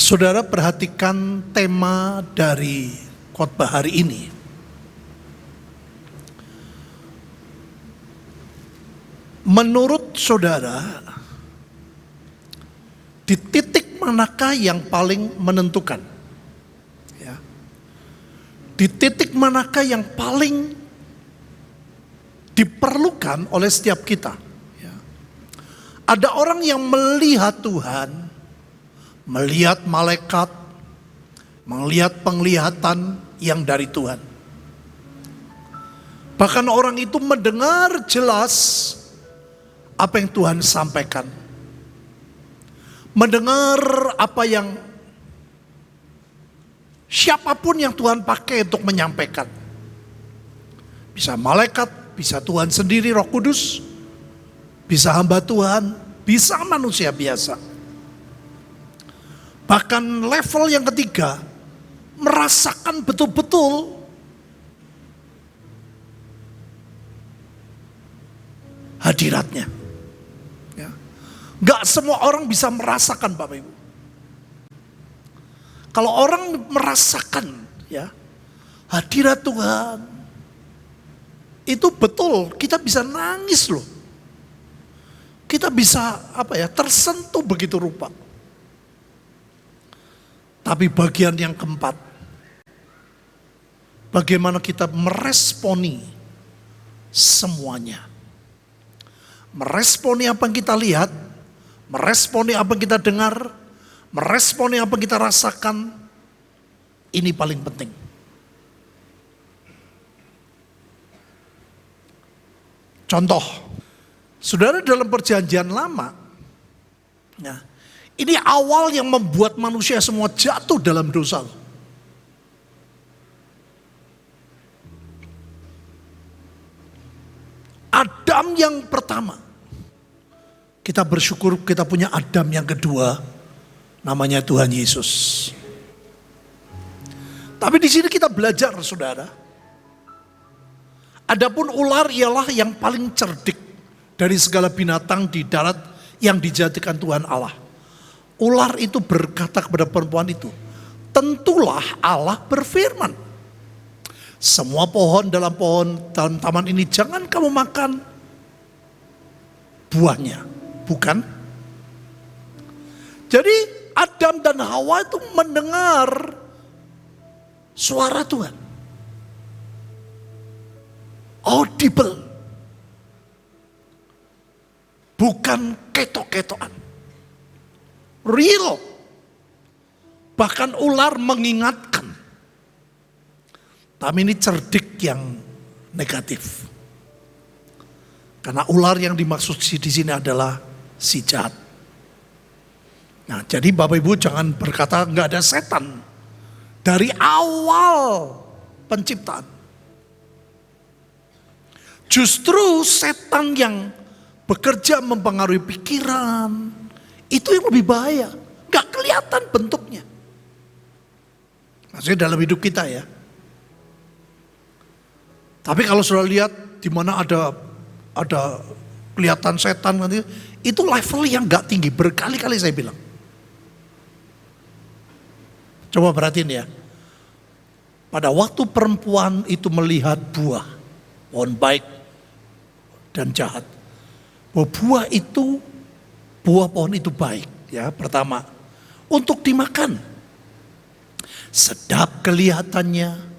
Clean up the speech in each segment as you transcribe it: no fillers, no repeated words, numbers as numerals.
Saudara perhatikan tema dari khotbah hari ini. Menurut saudara, di titik manakah yang paling menentukan? Ya. Di titik manakah yang paling diperlukan oleh setiap kita? Ya. Ada orang yang melihat Tuhan, melihat malaikat, melihat penglihatan yang dari Tuhan. Bahkan orang itu mendengar jelas apa yang Tuhan sampaikan. Mendengar apa yang siapapun yang Tuhan pakai untuk menyampaikan. Bisa malaikat, bisa Tuhan sendiri, Roh Kudus, bisa hamba Tuhan, bisa manusia biasa. Bahkan level yang ketiga, merasakan betul-betul hadiratnya. Ya. Gak semua orang bisa merasakan, Bapak Ibu. Kalau orang merasakan ya hadirat Tuhan, itu betul kita bisa nangis loh. Kita bisa tersentuh begitu rupa. Tapi bagian yang keempat, bagaimana kita meresponi semuanya. Meresponi apa yang kita lihat, meresponi apa yang kita dengar, meresponi apa yang kita rasakan, ini paling penting. Contoh, saudara dalam perjanjian lama, nah, ini awal yang membuat manusia semua jatuh dalam dosa. Adam yang pertama. Kita bersyukur kita punya Adam yang kedua, namanya Tuhan Yesus. Tapi di sini kita belajar, saudara. Adapun ular ialah yang paling cerdik dari segala binatang di darat yang dijadikan Tuhan Allah. Ular itu berkata kepada perempuan itu, tentulah Allah berfirman, semua pohon dalam taman ini jangan kamu makan buahnya, bukan? Jadi Adam dan Hawa itu mendengar suara Tuhan, audible, bukan ketok-ketokan. Real. Bahkan ular mengingatkan. Tapi ini cerdik yang negatif. Karena ular yang dimaksud di sini adalah si jahat. Nah, jadi Bapak Ibu jangan berkata nggak ada setan. Dari awal penciptaan. Justru setan yang bekerja mempengaruhi pikiran, itu yang lebih bahaya. Gak kelihatan bentuknya. Maksudnya dalam hidup kita ya. Tapi kalau sudah lihat di mana ada kelihatan setan nanti, itu level yang gak tinggi. Berkali-kali saya bilang. Coba perhatiin ya. Pada waktu perempuan itu melihat buah, pohon baik dan jahat. Bahwa buah pohon itu baik, ya pertama untuk dimakan, sedap kelihatannya.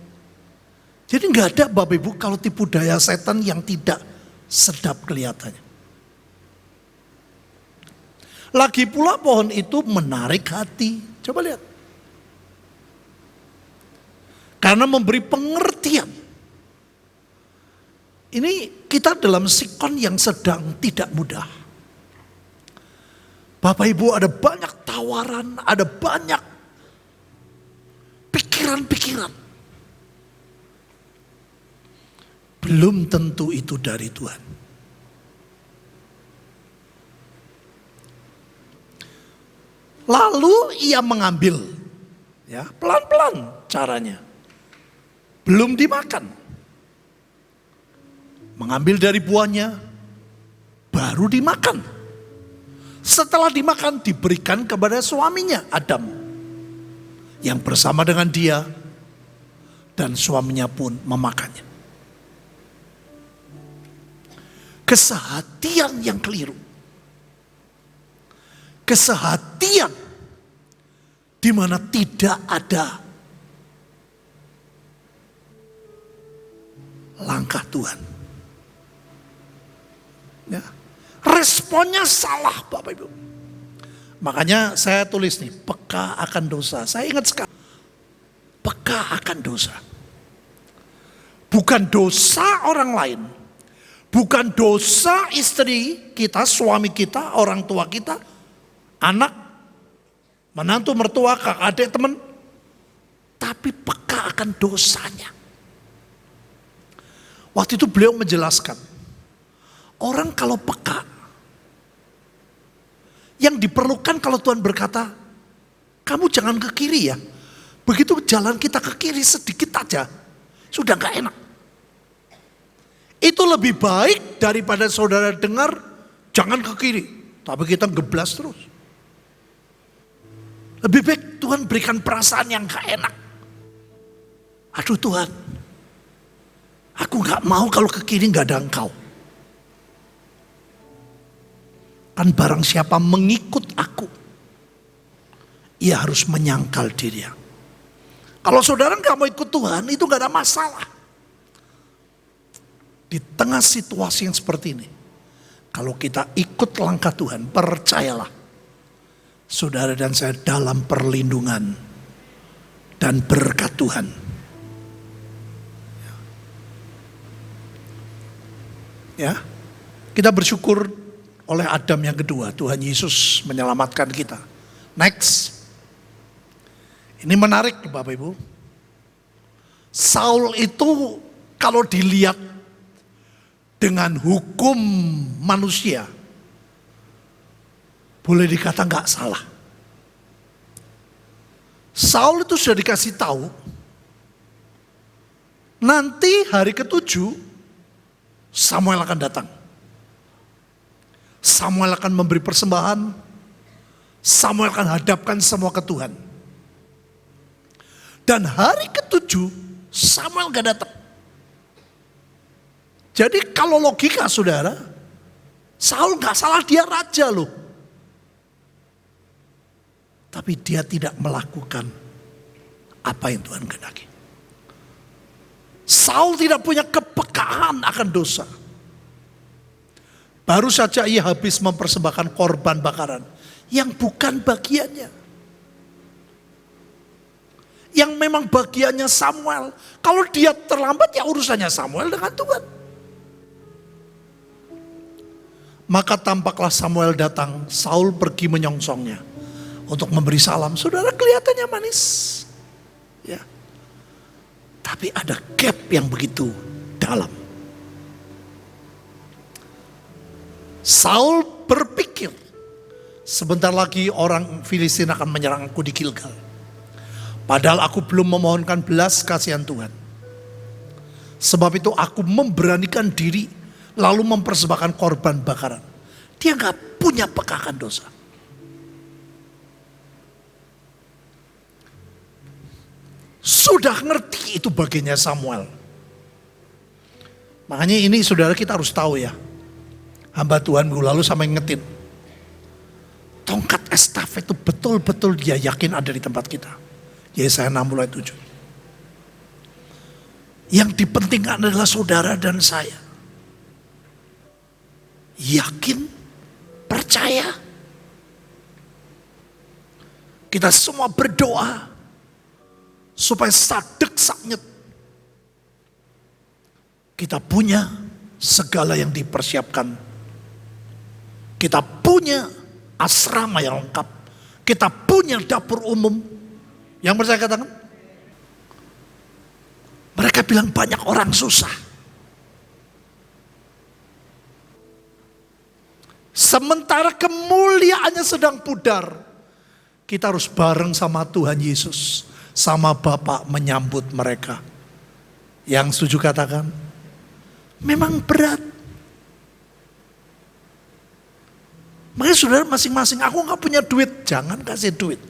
Jadi nggak ada Bapak Ibu kalau tipu daya setan yang tidak sedap kelihatannya. Lagi pula pohon itu menarik hati, coba lihat, karena memberi pengertian. Ini kita dalam sikon yang sedang tidak mudah. Bapak Ibu ada banyak tawaran, ada banyak pikiran-pikiran. Belum tentu itu dari Tuhan. Lalu ia mengambil, ya pelan-pelan caranya. Belum dimakan. Mengambil dari buahnya, baru dimakan. Setelah dimakan diberikan kepada suaminya Adam. yang bersama dengan dia dan suaminya pun memakannya. Kesehatian yang keliru. Kesehatian di mana tidak ada langkah Tuhan. Ya. Responnya salah Bapak Ibu. Makanya saya tulis nih, peka akan dosa. Saya ingat sekali, peka akan dosa. Bukan dosa orang lain. Bukan dosa istri kita, suami kita, orang tua kita, anak, menantu, mertua, kakak, adik, teman. Tapi peka akan dosanya. Waktu itu beliau menjelaskan, orang kalau peka, yang diperlukan kalau Tuhan berkata, kamu jangan ke kiri ya. Begitu jalan kita ke kiri sedikit aja, sudah gak enak. Itu lebih baik daripada saudara dengar, jangan ke kiri. Tapi kita geblas terus. Lebih baik Tuhan berikan perasaan yang gak enak. Aduh Tuhan, aku gak mau kalau ke kiri gak ada Engkau. Kan barang siapa mengikut aku, ia harus menyangkal dirinya. Kalau saudara gak mau ikut Tuhan, itu gak ada masalah. Di tengah situasi yang seperti ini, kalau kita ikut langkah Tuhan, percayalah, saudara dan saya dalam perlindungan dan berkat Tuhan. Ya, kita bersyukur oleh Adam yang kedua, Tuhan Yesus menyelamatkan kita. Next. Ini menarik Bapak Ibu. Saul itu kalau dilihat dengan hukum manusia, boleh dikata gak salah. Saul itu sudah dikasih tahu, nanti hari ke-7 Samuel akan datang. Samuel akan memberi persembahan. Samuel akan hadapkan semua ke Tuhan. Dan hari ke-7 Samuel gak datang. Jadi kalau logika saudara, Saul gak salah, dia raja loh. Tapi dia tidak melakukan apa yang Tuhan kehendaki. Saul tidak punya kepekaan akan dosa. Baru saja ia habis mempersembahkan korban bakaran yang bukan bagiannya. Yang memang bagiannya Samuel. Kalau dia terlambat ya urusannya Samuel dengan Tuhan. Maka tampaklah Samuel datang, Saul pergi menyongsongnya untuk memberi salam. Saudara kelihatannya manis. Ya. Tapi ada gap yang begitu dalam. Saul berpikir, sebentar lagi orang Filistin akan menyerang aku di Gilgal. Padahal aku belum memohonkan belas kasihan Tuhan. Sebab itu aku memberanikan diri lalu mempersembahkan korban bakaran. Dia gak punya pekakan dosa. Sudah ngerti itu bagiannya Samuel. Makanya ini saudara kita harus tahu ya. Hamba Tuhan minggu lalu sampai ngetin. Tongkat estafet itu betul-betul dia yakin ada di tempat kita. Yesaya 60 ayat 7. Yang dipentingkan adalah saudara dan saya. Yakin, percaya. Kita semua berdoa supaya sadek saknyet kita punya segala yang dipersiapkan. Kita punya asrama yang lengkap. Kita punya dapur umum. Yang percaya katakan. Mereka bilang banyak orang susah. Sementara kemuliaannya sedang pudar. Kita harus bareng sama Tuhan Yesus. Sama Bapa menyambut mereka. Yang setuju katakan. Memang berat. Makanya saudara masing-masing, aku gak punya duit, jangan kasih duit.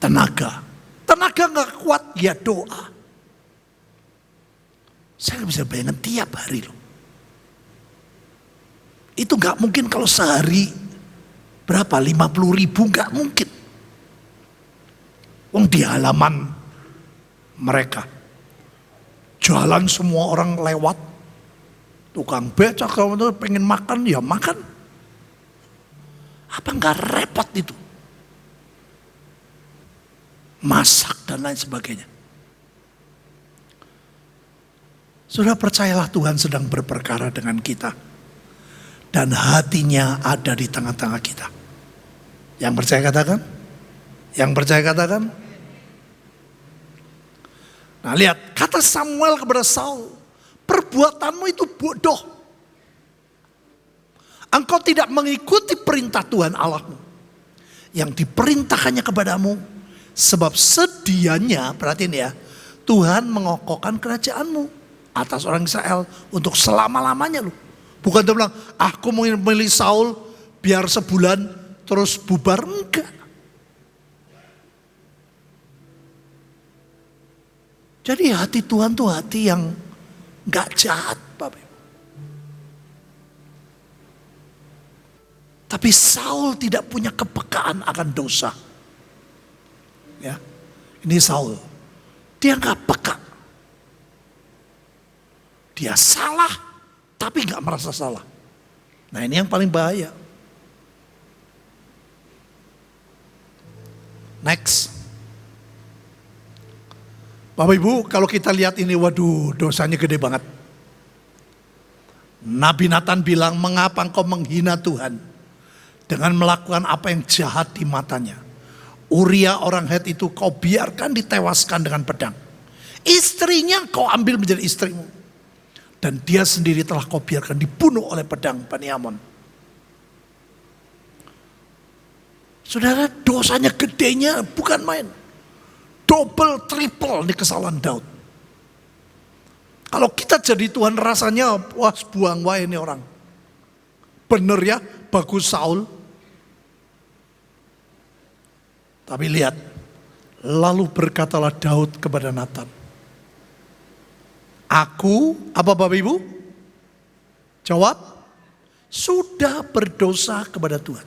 tenaga. Tenaga gak kuat, ya doa. Saya gak bisa bayangkan tiap hari loh. Itu gak mungkin kalau sehari berapa, 50.000 gak mungkin. Wong di halaman mereka. Jalan semua orang lewat. Tukang becak kalau pengen makan, ya makan. Apa gak repot itu? Masak dan lain sebagainya. Sudah percayalah Tuhan sedang berperkara dengan kita. Dan hatinya ada di tengah-tengah kita. Yang percaya katakan? Yang percaya katakan? Nah lihat, kata Samuel kepada Saul, perbuatanmu itu bodoh. Engkau tidak mengikuti perintah Tuhan Allahmu. Yang diperintahkannya kepadamu. Sebab sedianya, perhatiin ya, Tuhan mengokohkan kerajaanmu atas orang Israel untuk selama-lamanya loh. Bukan dia bilang, aku mau memilih Saul biar sebulan terus bubar. Enggak. Jadi hati Tuhan tuh hati yang enggak jahat, Bapak Ibu. Tapi Saul tidak punya kepekaan akan dosa. Ya, ini Saul. Dia enggak peka. Dia salah, tapi enggak merasa salah. Nah ini yang paling bahaya. Next. Bapak Ibu, kalau kita lihat ini, waduh dosanya gede banget. Nabi Nathan bilang, mengapa engkau menghina Tuhan dengan melakukan apa yang jahat di matanya. Uria orang Het itu kau biarkan ditewaskan dengan pedang. Istrinya kau ambil menjadi istrimu. Dan dia sendiri telah kau biarkan dibunuh oleh pedang Bani Amon. Saudara, dosanya gedenya bukan main. Double, triple di kesalahan Daud. Kalau kita jadi Tuhan rasanya, wah buang wae ini orang. Bener ya, bagus Saul. Tapi lihat, lalu berkatalah Daud kepada Nathan. Aku, apa Bapak Ibu? Jawab, sudah berdosa kepada Tuhan.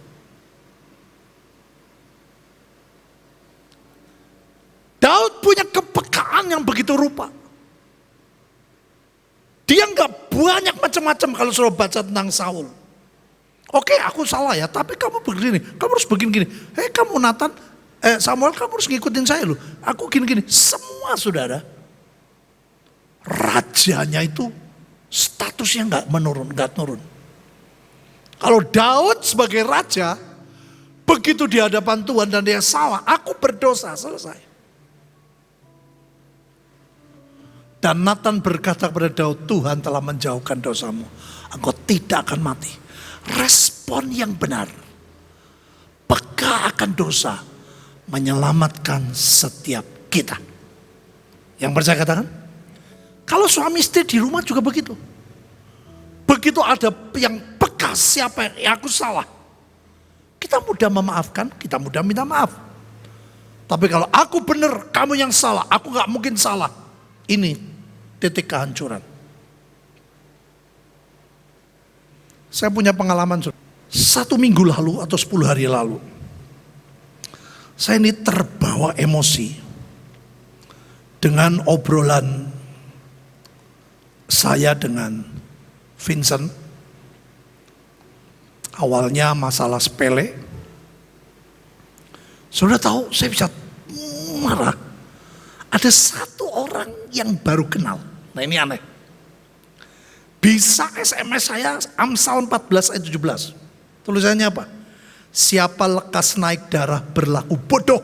Daud punya kepekaan yang begitu rupa. Dia nggak banyak macam-macam kalau suruh baca tentang Saul. Oke, aku salah ya, tapi kamu begini, kamu harus begini-gini. Hei kamu Nathan, Samuel kamu harus ngikutin saya loh. Aku gini-gini, semua saudara. Rajanya itu statusnya nggak menurun, nggak turun. Kalau Daud sebagai raja, begitu di hadapan Tuhan dan dia salah, aku berdosa, selesai. Dan Nathan berkata kepada Daud, Tuhan telah menjauhkan dosamu. Engkau tidak akan mati. Respon yang benar. Peka akan dosa. Menyelamatkan setiap kita. Yang percaya katakan? Kalau suami istri di rumah juga begitu. Begitu ada yang peka siapa yang aku salah. Kita mudah memaafkan, kita mudah minta maaf. Tapi kalau aku benar, kamu yang salah. Aku gak mungkin salah. Ini titik kehancuran. Saya punya pengalaman 1 minggu lalu atau 10 hari lalu. Saya ini terbawa emosi dengan obrolan saya dengan Vincent. Awalnya masalah sepele. Sudah tahu saya bisa marah. Ada satu orang yang baru kenal. Nah ini aneh. Bisa SMS saya Amsal 14 ayat 17. Tulisannya apa? Siapa lekas naik darah berlaku bodoh.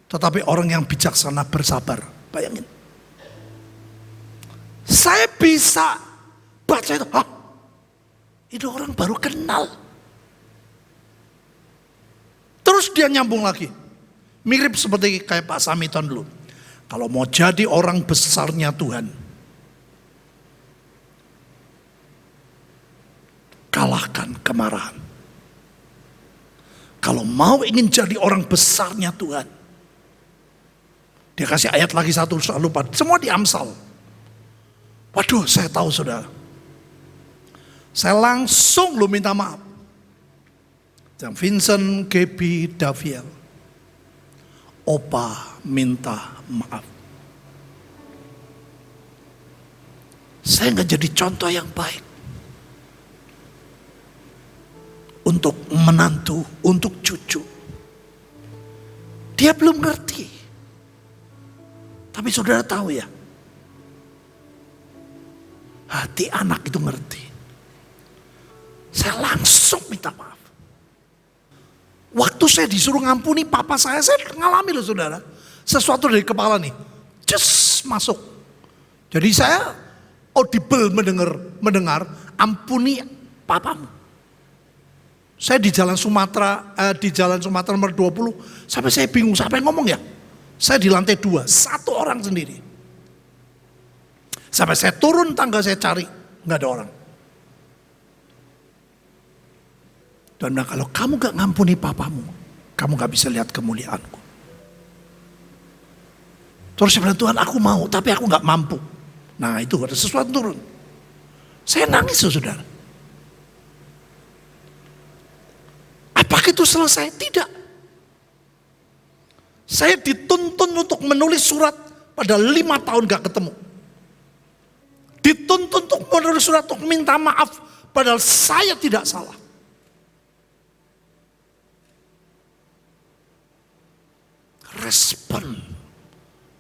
Tetapi orang yang bijaksana bersabar. Bayangin. Saya bisa baca itu. Hah? Itu orang baru kenal. Terus dia nyambung lagi. Mirip seperti kayak Pak Samiton dulu. Kalau mau jadi orang besarnya Tuhan, kalahkan kemarahan. Kalau mau ingin jadi orang besarnya Tuhan, Dia kasih ayat lagi satu, lupa. Semua di Amsal. Waduh, saya tahu saudara. Saya langsung minta maaf. Yang Vincent, Gaby, Daviel. Opa minta maaf. Saya nggak jadi contoh yang baik. Untuk menantu, untuk cucu. Dia belum ngerti. Tapi saudara tahu ya. Hati anak itu ngerti. Saya langsung minta maaf. Waktu saya disuruh ngampuni papa saya ngalami loh saudara. Sesuatu dari kepala nih. Just masuk. Jadi saya audible mendengar ampuni papamu. Saya di jalan Sumatera nomor 20, sampai saya bingung, siapa yang ngomong ya? Saya di lantai 2, satu orang sendiri. Sampai saya turun tangga, saya cari, nggak ada orang. Dan kalau kamu gak ngampuni papamu, kamu gak bisa lihat kemuliaanku. Terus saya bilang, Tuhan aku mau, tapi aku gak mampu. Nah itu ada sesuatu turun. Saya nangis saudara. Apakah itu selesai? Tidak. Saya dituntun untuk menulis surat pada 5 tahun gak ketemu. Dituntun untuk menulis surat untuk minta maaf padahal saya tidak salah. Respon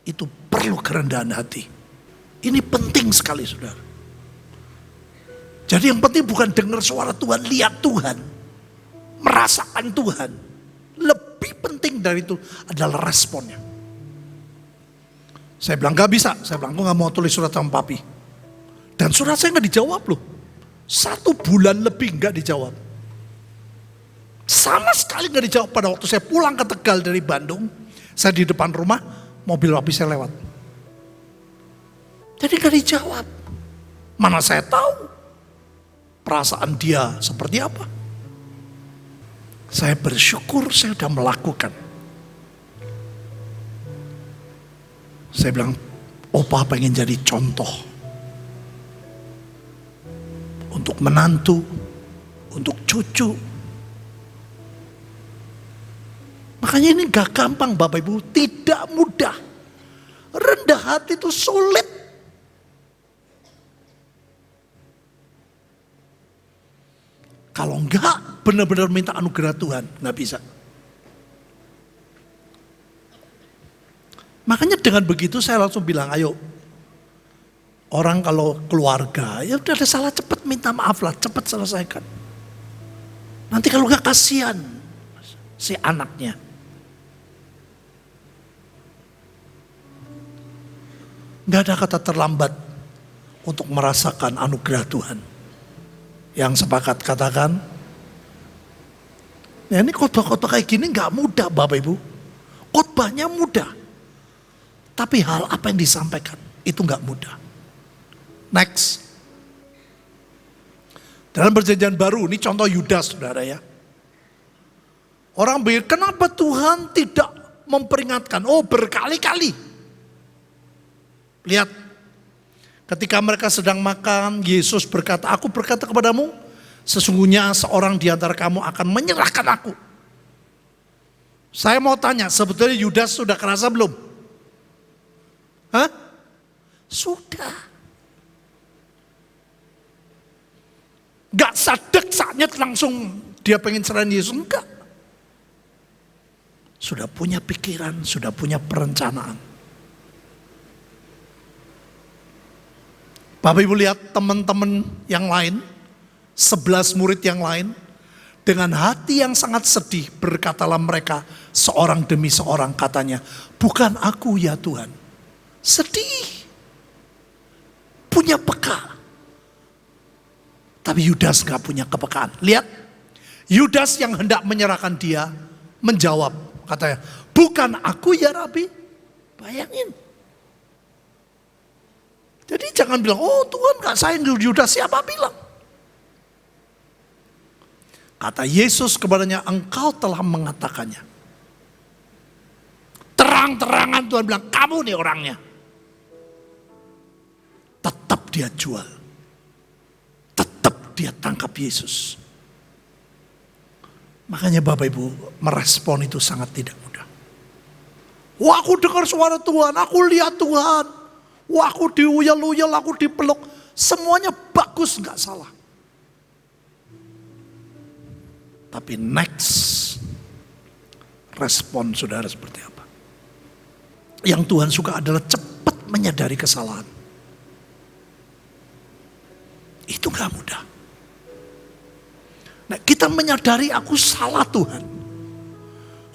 itu perlu kerendahan hati. Ini penting sekali saudara. Jadi yang penting bukan dengar suara Tuhan, lihat Tuhan, merasakan Tuhan. Lebih penting dari itu adalah responnya. Saya bilang gak bisa, saya bilang aku gak mau tulis surat sama papi. Dan surat saya gak dijawab loh. 1 bulan lebih gak dijawab. Sama sekali gak dijawab pada waktu saya pulang ke Tegal dari Bandung. Saya di depan rumah, mobil papi saya lewat. Jadi gak dijawab. Mana saya tahu perasaan dia seperti apa. Saya bersyukur saya sudah melakukan. Saya bilang, Opa pengen jadi contoh. Untuk menantu, untuk cucu. Makanya ini gak gampang Bapak Ibu, tidak mudah. Rendah hati itu sulit. Kalau enggak benar-benar minta anugerah Tuhan, enggak bisa. Makanya dengan begitu saya langsung bilang, ayo. Orang kalau keluarga, ya udah ada salah cepat minta maaf lah, cepat selesaikan. Nanti kalau enggak kasihan si anaknya. Enggak ada kata terlambat untuk merasakan anugerah Tuhan. Yang sepakat katakan, ya ini khotbah-khotbah kayak gini gak mudah Bapak Ibu. Khotbahnya mudah. Tapi hal apa yang disampaikan itu gak mudah. Next. Dalam perjanjian baru, ini contoh Yudas saudara ya. Orang pikir kenapa Tuhan tidak memperingatkan? Oh berkali-kali. Lihat. Ketika mereka sedang makan, Yesus berkata, aku berkata kepadamu, sesungguhnya seorang di antara kamu akan menyerahkan aku. Saya mau tanya, sebetulnya Yudas sudah kerasa belum? Hah? Sudah. Gak sadek saatnya langsung dia pengen serahin Yesus, enggak. Sudah punya pikiran, sudah punya perencanaan. Bapak Ibu lihat teman-teman yang lain, 11 murid yang lain, dengan hati yang sangat sedih berkatalah mereka seorang demi seorang katanya, bukan aku ya Tuhan. Sedih, punya peka. Tapi Yudas gak punya kepekaan. Lihat, Yudas yang hendak menyerahkan dia menjawab, katanya, bukan aku ya Rabi. Bayangin. Jadi jangan bilang, oh Tuhan gak sayang Yudas, siapa bilang? Kata Yesus kepadanya, engkau telah mengatakannya. terang-terangan Tuhan bilang, kamu nih orangnya. Tetap dia jual. Tetap dia tangkap Yesus. Makanya Bapak Ibu, merespon itu sangat tidak mudah. Wah, aku dengar suara Tuhan, aku lihat Tuhan. Wah, aku diuyel-uyel, aku dipeluk. Semuanya bagus, gak salah. Tapi next, respon saudara seperti apa? Yang Tuhan suka adalah cepat menyadari kesalahan. Itu gak mudah. Nah, kita menyadari aku salah Tuhan.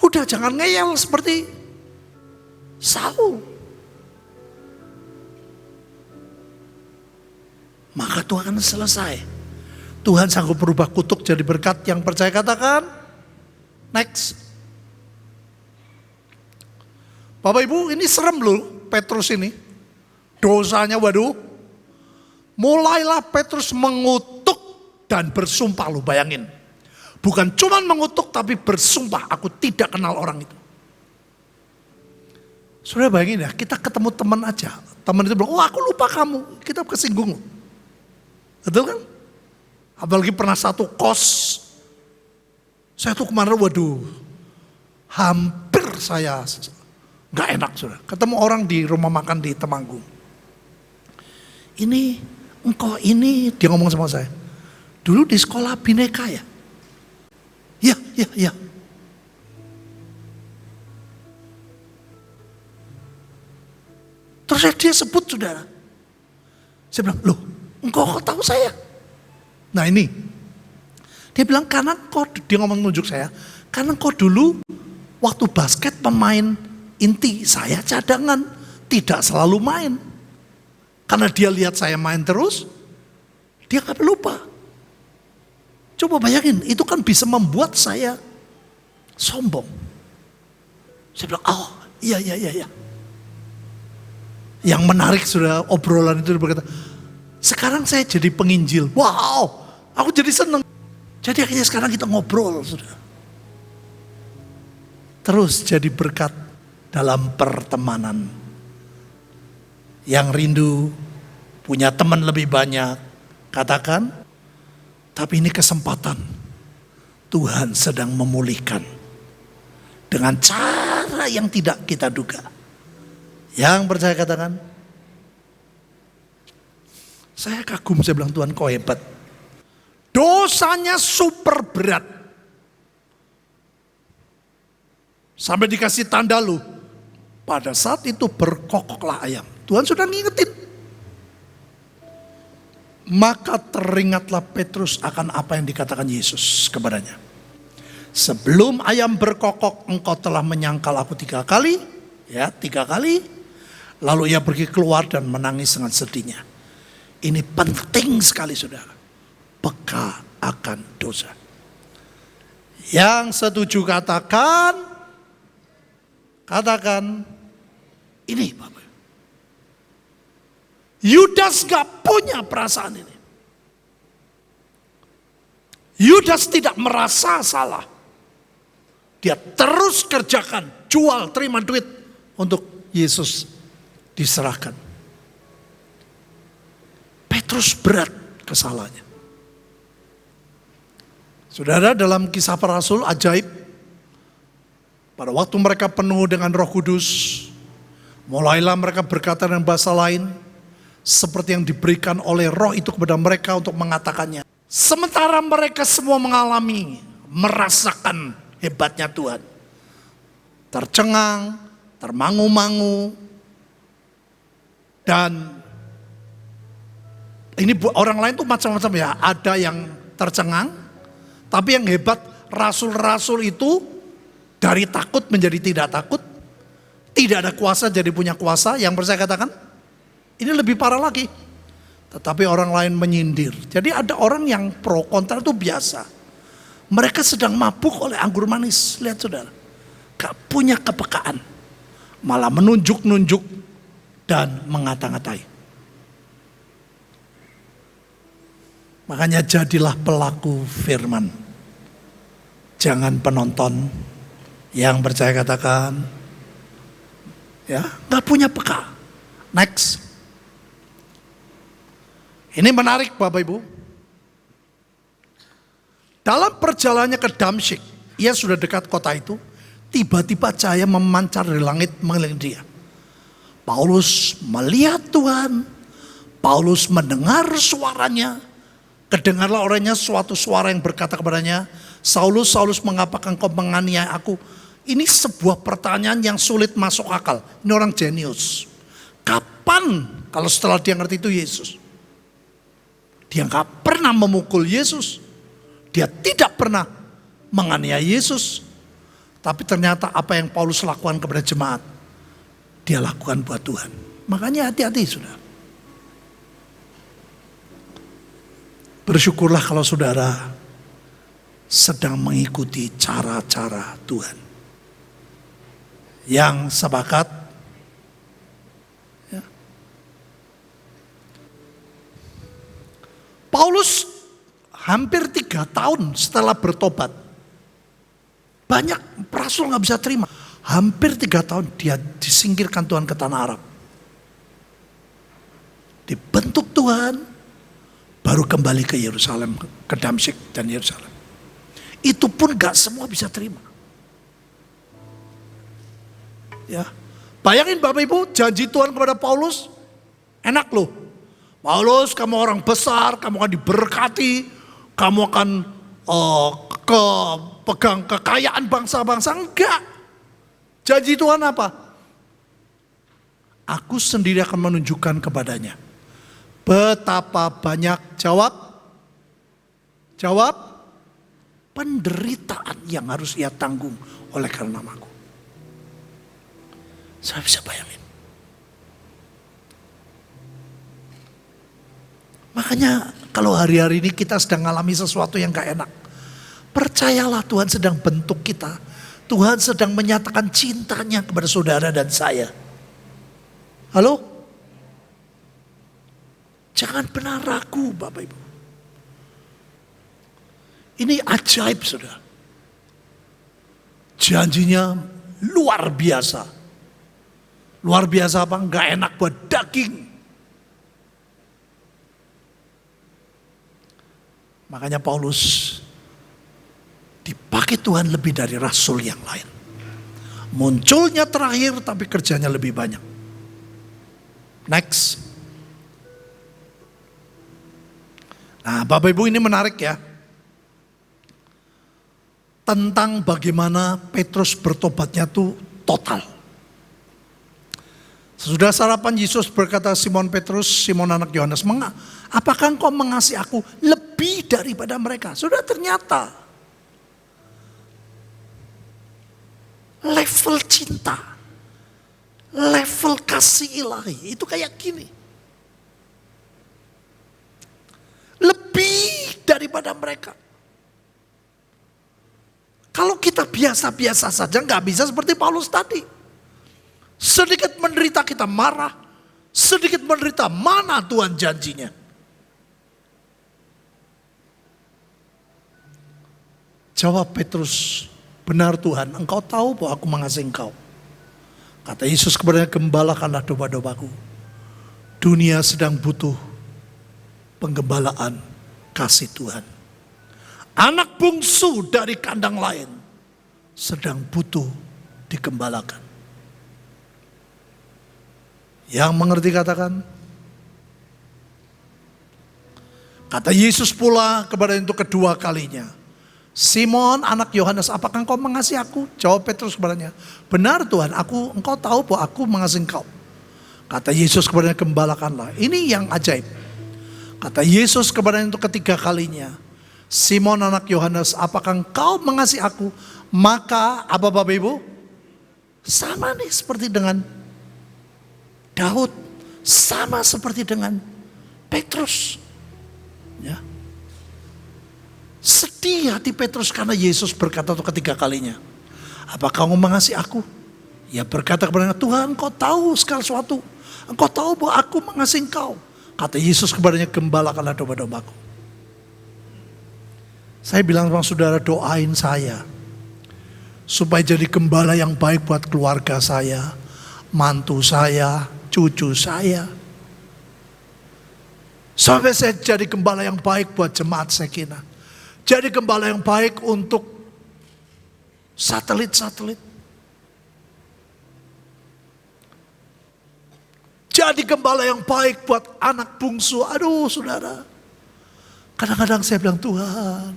Udah jangan ngeyel seperti Saul. Maka Tuhan akan selesai. Tuhan sanggup berubah kutuk jadi berkat. Yang percaya katakan, next. Bapak Ibu, ini serem loh Petrus ini. Dosanya waduh. Mulailah Petrus mengutuk dan bersumpah, lo bayangin. Bukan cuma mengutuk tapi bersumpah, aku tidak kenal orang itu. Saudara bayangin ya, kita ketemu teman aja. Teman itu bilang, oh aku lupa kamu. Kita kesinggung. Betul kan? Apalagi pernah satu kos. Saya tuh kemarin waduh. Hampir saya gak enak saudara. Ketemu orang di rumah makan di Temanggung. Ini, engkau ini, dia ngomong sama saya. Dulu di sekolah bineka ya? Ya. Terus dia sebut saudara. Saya bilang, loh engkau kok tahu saya? Nah ini. Dia bilang karena kau, dia ngomong nunjuk saya. Karena kau dulu waktu basket pemain inti, saya cadangan. Tidak selalu main. Karena dia lihat saya main terus, dia gak lupa. Coba bayangin, itu kan bisa membuat saya sombong. Saya bilang, oh iya. Yang menarik sudah obrolan itu berkata, sekarang saya jadi penginjil. Wow, aku jadi seneng. Jadi akhirnya sekarang kita ngobrol sudah. Terus jadi berkat dalam pertemanan. Yang rindu punya teman lebih banyak, katakan. Tapi ini kesempatan Tuhan sedang memulihkan dengan cara yang tidak kita duga. Yang percaya katakan, saya kagum, saya bilang Tuhan kau hebat. Dosanya super berat. Sampai dikasih tanda lu. Pada saat itu berkokoklah ayam. Tuhan sudah ngingetin. Maka teringatlah Petrus akan apa yang dikatakan Yesus kepadanya. Sebelum ayam berkokok engkau telah menyangkal aku 3 kali. Ya 3 kali. Lalu ia pergi keluar dan menangis dengan sedihnya. Ini penting sekali saudara. Peka akan dosa. Yang setuju katakan. Katakan. Ini Bapak. Yudas gak punya perasaan ini. Yudas tidak merasa salah. Dia terus kerjakan, jual, terima duit untuk Yesus diserahkan. Petrus berat kesalahannya. Saudara, dalam Kisah Para Rasul ajaib. Pada waktu mereka penuh dengan Roh Kudus, mulailah mereka berkata dengan bahasa lain. Seperti yang diberikan oleh roh itu kepada mereka untuk mengatakannya. Sementara mereka semua mengalami, merasakan hebatnya Tuhan. Tercengang, termangu-mangu. Dan ini orang lain tuh macam-macam ya. Ada yang tercengang, tapi yang hebat rasul-rasul itu dari takut menjadi tidak takut. Tidak ada kuasa jadi punya kuasa. Yang percaya katakan, ini lebih parah lagi. Tetapi orang lain menyindir. Jadi ada orang yang pro kontra itu biasa. Mereka sedang mabuk oleh anggur manis. Lihat saudara. Gak punya kepekaan. Malah menunjuk-nunjuk dan mengata-ngatai. Makanya jadilah pelaku firman. Jangan penonton. Yang percaya katakan, Ya, nggak punya peka. Next. Ini menarik Bapak Ibu. Dalam perjalanannya ke Damsyik, ia sudah dekat kota itu, tiba-tiba cahaya memancar dari langit mengelilingi dia. Paulus melihat Tuhan, Paulus mendengar suaranya, kedengarlah olehnya suatu suara yang berkata kepadanya, Saulus, Saulus, mengapa engkau menganiaya aku? Ini sebuah pertanyaan yang sulit masuk akal. Ini orang jenius. Kapan kalau setelah dia ngerti itu Yesus? Dia nggak pernah memukul Yesus. Dia tidak pernah menganiaya Yesus. Tapi ternyata apa yang Paulus lakukan kepada jemaat, dia lakukan buat Tuhan. Makanya hati-hati saudara. Bersyukurlah kalau saudara sedang mengikuti cara-cara Tuhan. Yang sepakat, ya. Paulus hampir 3 tahun setelah bertobat. Banyak rasul gak bisa terima. Hampir 3 tahun dia disingkirkan Tuhan ke tanah Arab. Dibentuk Tuhan, baru kembali ke Yerusalem, ke Damsyik dan Yerusalem. Itu pun gak semua bisa terima. Ya, bayangin Bapak Ibu, janji Tuhan kepada Paulus, enak loh. Paulus, kamu orang besar, kamu akan diberkati, kamu akan pegang kekayaan bangsa-bangsa. Enggak. Janji Tuhan apa? Aku sendiri akan menunjukkan kepadanya betapa banyak jawab penderitaan yang harus ia tanggung oleh karena namaku. Saya bisa bayangin. Makanya kalau hari-hari ini kita sedang mengalami sesuatu yang gak enak, percayalah Tuhan sedang bentuk kita. Tuhan sedang menyatakan cintanya kepada saudara dan saya. Halo? Jangan pernah ragu Bapak Ibu. Ini ajaib saudara. Janjinya luar biasa. Luar biasa apa? Gak enak buat daging. Makanya Paulus dipakai Tuhan lebih dari rasul yang lain. Munculnya terakhir tapi kerjanya lebih banyak. Next. Nah Bapak Ibu ini menarik ya. Tentang bagaimana Petrus bertobatnya tuh total. Sesudah sarapan Yesus berkata Simon Petrus, Simon anak Yohanes, apakah engkau mengasihi aku lebih daripada mereka? Sudah ternyata level cinta, level kasih ilahi itu kayak gini. Lebih daripada mereka. Kalau kita biasa-biasa saja nggak bisa seperti Paulus tadi. Sedikit menderita kita marah, sedikit menderita mana Tuhan janjinya. Jawab Petrus, benar Tuhan, engkau tahu bahwa aku mengasihi engkau. Kata Yesus kepadanya, gembalakanlah domba-dombaku. Dunia sedang butuh penggembalaan kasih Tuhan. Anak bungsu dari kandang lain sedang butuh digembalakan. Yang mengerti katakan. Kata Yesus pula kepada itu kedua kalinya. Simon anak Yohanes, apakah engkau mengasihi aku? Jawab Petrus kepadanya, benar Tuhan, engkau tahu bahwa aku mengasihi engkau. Kata Yesus kepadanya, gembalakanlah. Ini yang ajaib. Kata Yesus kepadanya itu ketiga kalinya. Simon anak Yohanes, apakah engkau mengasihi aku? Maka apa Bapak Ibu? Sama nih seperti dengan Daud, sama seperti dengan Petrus. Ya. Sedih hati Petrus karena Yesus berkata itu ketiga kalinya. Apakah engkau mengasihi aku? Ia berkata kepadanya, Tuhan engkau tahu segala sesuatu. Engkau tahu bahwa aku mengasihi engkau. Kata Yesus kepadanya, gembalakanlah domba-dombaku. Saya bilang sama saudara, doain saya supaya jadi gembala yang baik buat keluarga saya, mantu saya, cucu saya. Sampai saya jadi gembala yang baik buat jemaat Shekinah. Jadi gembala yang baik untuk satelit-satelit. Jadi gembala yang baik buat anak bungsu. Aduh saudara. Kadang-kadang saya bilang Tuhan.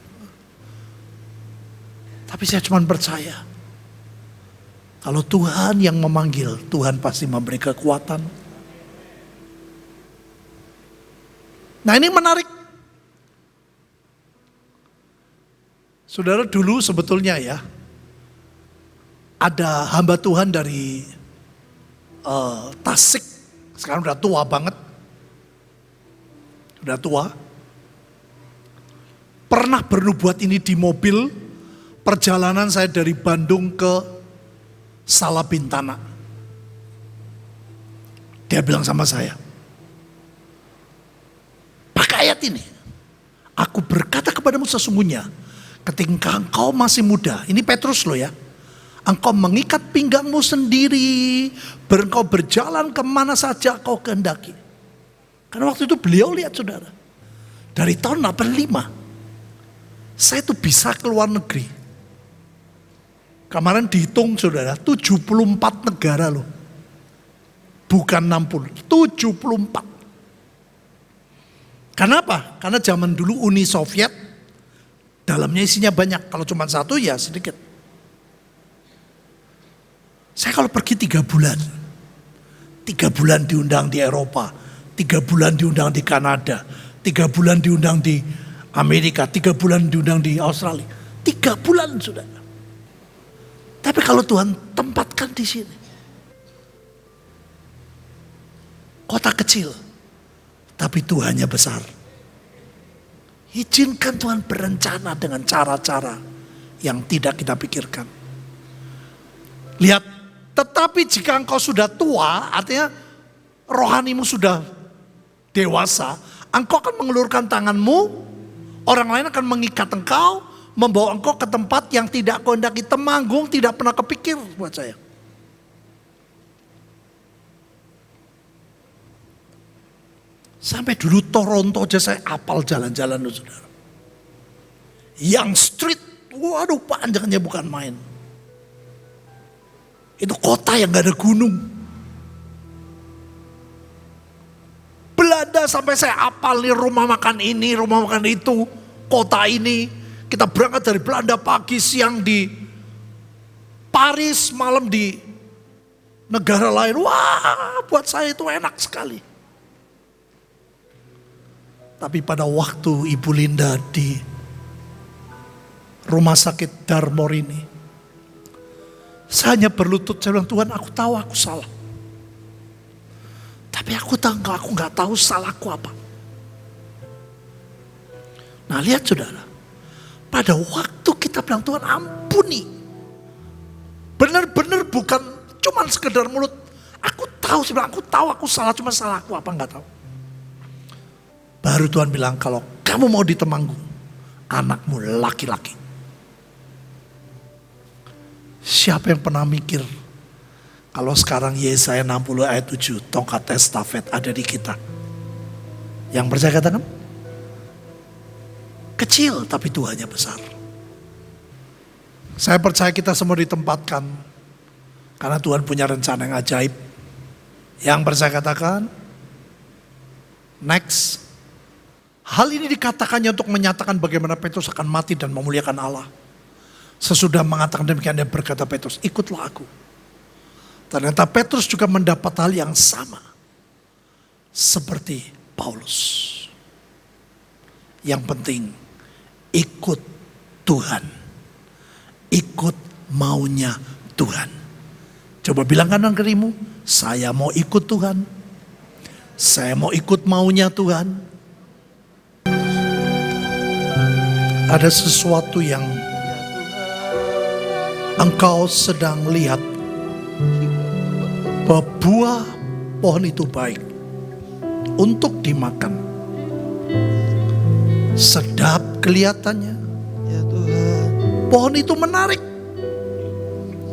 Tapi saya cuma percaya. Kalau Tuhan yang memanggil, Tuhan pasti memberi kekuatan. Nah ini menarik. Saudara dulu sebetulnya ya. Ada hamba Tuhan dari Tasik. Sekarang udah tua banget. Udah tua. Pernah bernubuat ini di mobil perjalanan saya dari Bandung ke Salabintana. Dia bilang sama saya, pakai ayat ini. Aku berkata kepadamu sesungguhnya, ketika engkau masih muda, ini Petrus loh ya. Engkau mengikat pinggangmu sendiri, engkau berjalan kemana saja kau kehendaki. Karena waktu itu beliau lihat saudara, dari tahun 85, saya itu bisa keluar negeri. Kemarin dihitung saudara, 74 negara loh. Bukan 60, 74. Kenapa? Karena zaman dulu Uni Soviet, dalamnya isinya banyak. Kalau cuma satu ya sedikit. Saya kalau pergi 3 bulan. 3 bulan diundang di Eropa. 3 bulan diundang di Kanada. 3 bulan diundang di Amerika. 3 bulan diundang di Australia. 3 bulan sudah. Tapi kalau Tuhan tempatkan di sini. Kota kecil. Tapi Tuhannya besar. Izinkan Tuhan berencana dengan cara-cara yang tidak kita pikirkan. Lihat. Tetapi jika engkau sudah tua, artinya rohanimu sudah dewasa, engkau akan mengelurkan tanganmu, orang lain akan mengikat engkau, membawa engkau ke tempat yang tidak kau hendaki. Temanggung tidak pernah kepikir buat saya. Sampai dulu Toronto aja saya apal jalan-jalan loh saudara. Yang street, waduh panjangnya bukan main. Itu kota yang gak ada gunung. Belanda sampai saya apal nih rumah makan ini, rumah makan itu, kota ini. Kita berangkat dari Belanda pagi, siang di Paris, malam di negara lain. Wah, buat saya itu enak sekali. Tapi pada waktu Ibu Linda di rumah sakit Darmor ini, saya hanya berlutut, saya bilang Tuhan aku tahu aku salah. Tapi aku nggak tahu salahku apa. Nah lihat saudara, pada waktu kita bilang Tuhan ampuni, benar-benar bukan cuman sekedar mulut. Aku tahu, saya bilang aku tahu aku salah, cuma salahku apa nggak tahu. Baru Tuhan bilang kalau kamu mau di Temanggung, anakmu laki-laki. Siapa yang pernah mikir kalau sekarang Yesaya 60 ayat 7 tongkat estafet ada di kita? Yang percaya katakan kecil tapi Tuhannya besar. Saya percaya kita semua ditempatkan karena Tuhan punya rencana yang ajaib. Yang percaya katakan next. Hal ini dikatakannya untuk menyatakan bagaimana Petrus akan mati dan memuliakan Allah. Sesudah mengatakan demikian dia berkata Petrus, ikutlah aku. Ternyata Petrus juga mendapat hal yang sama. Seperti Paulus. Yang penting ikut Tuhan. Ikut maunya Tuhan. Coba bilang kanan kirimu, saya mau ikut Tuhan. Saya mau ikut maunya Tuhan. Ada sesuatu yang engkau sedang lihat bahwa buah pohon itu baik untuk dimakan. Sedap kelihatannya. Ya Tuhan. Pohon itu menarik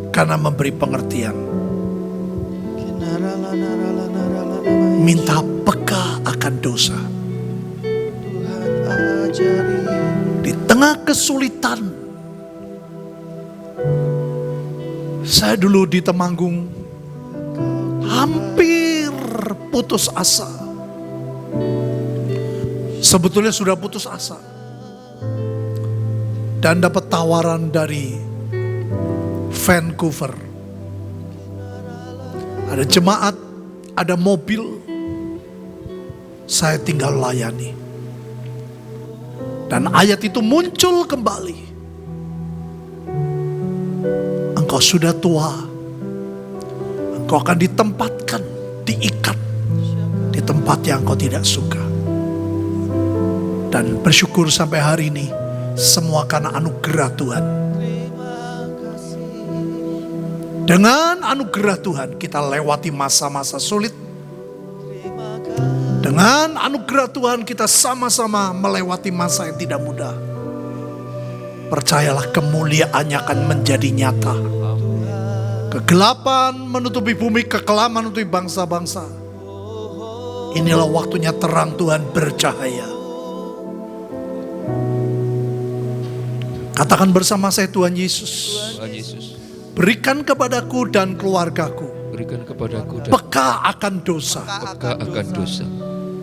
karena memberi pengertian. Minta peka akan dosa. Di tengah kesulitan, saya dulu di Temanggung hampir putus asa. Sebetulnya sudah putus asa. Dan dapat tawaran dari Vancouver. Ada jemaat, ada mobil, saya tinggal layani. Dan ayat itu muncul kembali. Engkau sudah tua, engkau akan ditempatkan, diikat di tempat yang engkau tidak suka. Dan bersyukur sampai hari ini, semua karena anugerah Tuhan. Dengan anugerah Tuhan kita lewati masa-masa sulit. Dengan anugerah Tuhan kita sama-sama melewati masa yang tidak mudah. Percayalah, kemuliaannya akan menjadi nyata. Kegelapan menutupi bumi, kekelaman menutupi bangsa-bangsa. Inilah waktunya terang Tuhan bercahaya. Katakan bersama saya, Tuhan Yesus, berikan kepadaku dan keluargaku peka akan dosa.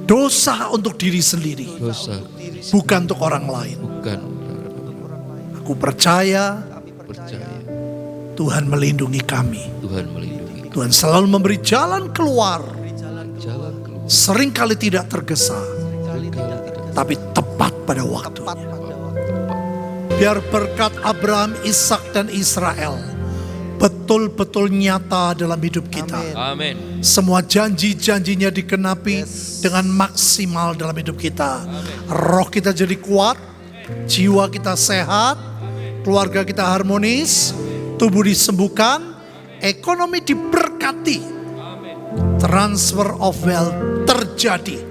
Dosa untuk diri sendiri, bukan untuk orang lain. Aku percaya Tuhan melindungi kami. Tuhan selalu memberi jalan keluar. Seringkali tidak tergesa, tapi tepat pada waktunya. Biar berkat Abraham, Ishak dan Israel betul-betul nyata dalam hidup kita. Amin. Semua janji-janjinya dikenapi dengan maksimal dalam hidup kita. Roh kita jadi kuat, jiwa kita sehat, keluarga kita harmonis, tubuh disembuhkan, ekonomi diberkati, transfer of wealth terjadi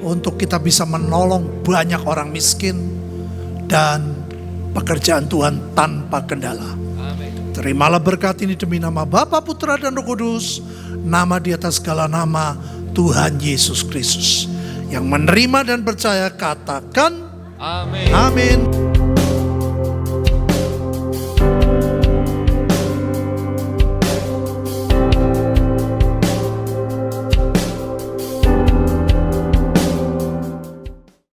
untuk kita bisa menolong banyak orang miskin dan pekerjaan Tuhan tanpa kendala. Terimalah berkat ini demi nama Bapa, Putra dan Roh Kudus, nama di atas segala nama, Tuhan Yesus Kristus. Yang menerima dan percaya katakan amin. Amin.